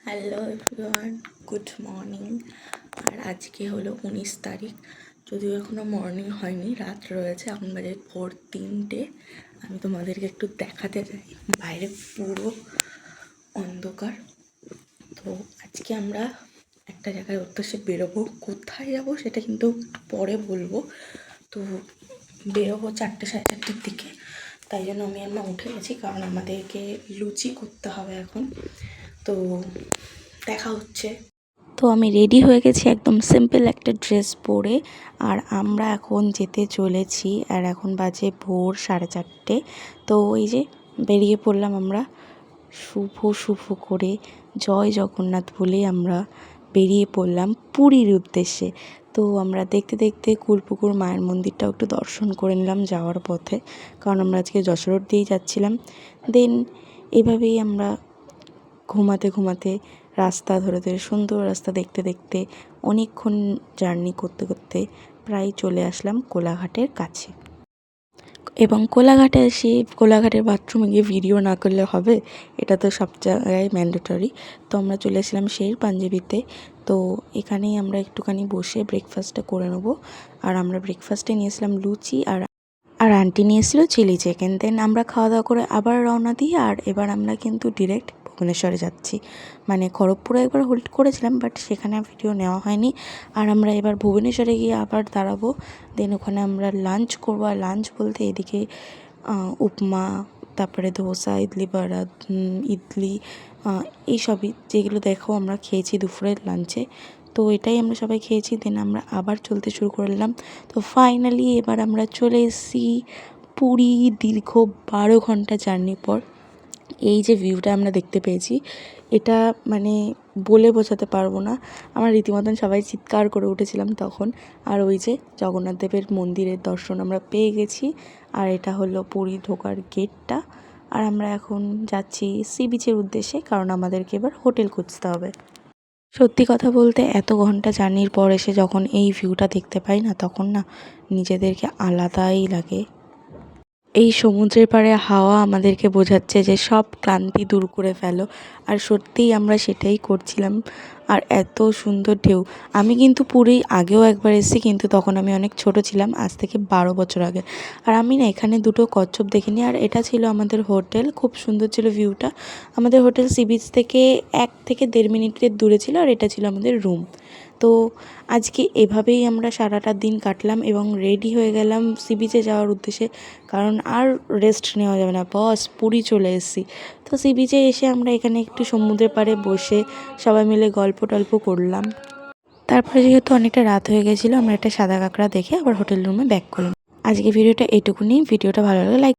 Hello everyone, good morning. আর আজকে হলো 19 তারিখ, যদিও এখনও মর্নিং হয়নি, রাত রয়েছে। এখন বাজে ভোর 3টে। আমি তোমাদেরকে একটু দেখাতে চাই, বাইরে পুরো অন্ধকার। তো আজকে আমরা একটা জায়গায় উদ্দেশ্যে বেরোবো। কোথায় যাবো সেটা কিন্তু পরে বলবো। তো বেরোবো 4টে সাড়ে 4টের দিকে। তাই জন্য আমি আর মা উঠে গেছি, কারণ আমাদেরকে লুচি করতে হবে এখন। তো দেখা হচ্ছে। তো আমি রেডি হয়ে গেছি, একদম সিম্পল একটা ড্রেস পরে। আর আমরা এখন যেতে চলেছি, আর এখন বাজে ভোর 4:30। তো এই যে বেরিয়ে পড়লাম আমরা, শুভ শুভ করে জয় জগন্নাথ বলে আমরা বেরিয়ে পড়লাম পুরীর উদ্দেশ্যে। তো আমরা দেখতে দেখতে কুলপুকুর মায়ের মন্দিরটাও একটু দর্শন করে নিলাম যাওয়ার পথে, কারণ আমরা আজকে যশোর রোড দিয়েই যাচ্ছিলাম। দেন এভাবেই আমরা ঘুমাতে ঘুমাতে রাস্তা ধরে ধরে সুন্দর রাস্তা দেখতে দেখতে অনেকক্ষণ জার্নি করতে করতে প্রায় চলে আসলাম কোলাঘাটের কাছে। এবং কোলাঘাটে এসে কোলাঘাটের বাথরুমে গিয়ে ভিডিও না করলে হবে? এটা তো সব জায়গায় ম্যান্ডেটরি। তো আমরা চলে এসেছিলাম শের পাঞ্জাবিতে। তো এখানেই আমরা একটুখানি বসে ব্রেকফাস্টটা করে নেবো। আর আমরা ব্রেকফাস্টে নিয়েছিলাম লুচি, আর আন্টি নিয়েছিল চিলি চিকেন। দেন আমরা খাওয়া দাওয়া করে আবার রওনা দিই। আর এবার আমরা কিন্তু ডিরেক্ট ভুবনেশ্বরে যাচ্ছি। মানে খড়গপুরে একবার হোল্ড করেছিলাম, বাট সেখানে ভিডিও নেওয়া হয়নি। আর আমরা এবার ভুবনেশ্বরে গিয়ে আবার দাঁড়াবো। দেন ওখানে আমরা লাঞ্চ করবো। আর লাঞ্চ বলতে এদিকে উপমা, তারপরে ধোসা, ইডলি বড়া, ইডলি, এইসবই যেগুলো দেখো আমরা খেয়েছি দুপুরের লাঞ্চে। তো এটাই আমরা সবাই খেয়েছি। দেন আমরা আবার চলতে শুরু করলাম। তো ফাইনালি এবার আমরা চলে এসেছি পুরী, দীর্ঘ 12 ঘন্টা জার্নির পর। এই যে ভিউটা আমরা দেখতে পেয়েছি, এটা মানে বলে বোঝাতে পারবো না। আমরা রীতিমতন সবাই চিৎকার করে উঠেছিলাম তখন। আর ওই যে জগন্নাথ দেবের মন্দিরের দর্শন আমরা পেয়ে গেছি। আর এটা হলো পুরী ঢোকার গেটটা। আর আমরা এখন যাচ্ছি সি বিচের উদ্দেশ্যে, কারণ আমাদেরকে এবার হোটেল খুঁজতে হবে। সত্যি কথা বলতে এত ঘন্টা জার্নির পর এসে যখন এই ভিউটা দেখতে পাই না, তখন না নিজেদেরকে আলাদাই লাগে। এই সমুদ্রের পাড়ে হাওয়া আমাদেরকে বোঝাচ্ছে যে সব ক্লান্তি দূর করে ফেলো। আর সত্যিই আমরা সেটাই করছিলাম। আর এত সুন্দর ঢেউ। আমি কিন্তু পুরী আগেও একবার এসেছি, কিন্তু তখন আমি অনেক ছোট ছিলাম, আজ থেকে 12 বছর আগে। আর আমি না এখানে দুটো কচ্ছপ দেখিনি। আর এটা ছিল আমাদের হোটেল, খুব সুন্দর ছিল ভিউটা। আমাদের হোটেল সি বিচ থেকে 1 থেকে 1.5 মিনিটের দূরে ছিল। আর এটা ছিল আমাদের রুম। তো আজকে এভাবেই আমরা সারাটা দিন কাটলাম এবং রেডি হয়ে গেলাম সি বিচে যাওয়ার উদ্দেশ্যে, কারণ আর রেস্ট নেওয়া যাবে না, বস পুরী চলে এসেছি। তো সি বিচে এসে আমরা এখানে একটু সমুদ্রের পাড়ে বসে সবাই মিলে গল্প টল্প করলাম। তারপরে যেহেতু অনেকটা রাত হয়ে গেছিলো, আমরা একটা সাদা কাঁকড়া দেখে আবার হোটেল রুমে ব্যাক করলাম। আজকে ভিডিওটা এটুকুনি। ভিডিওটা ভালো লাগলে লাইক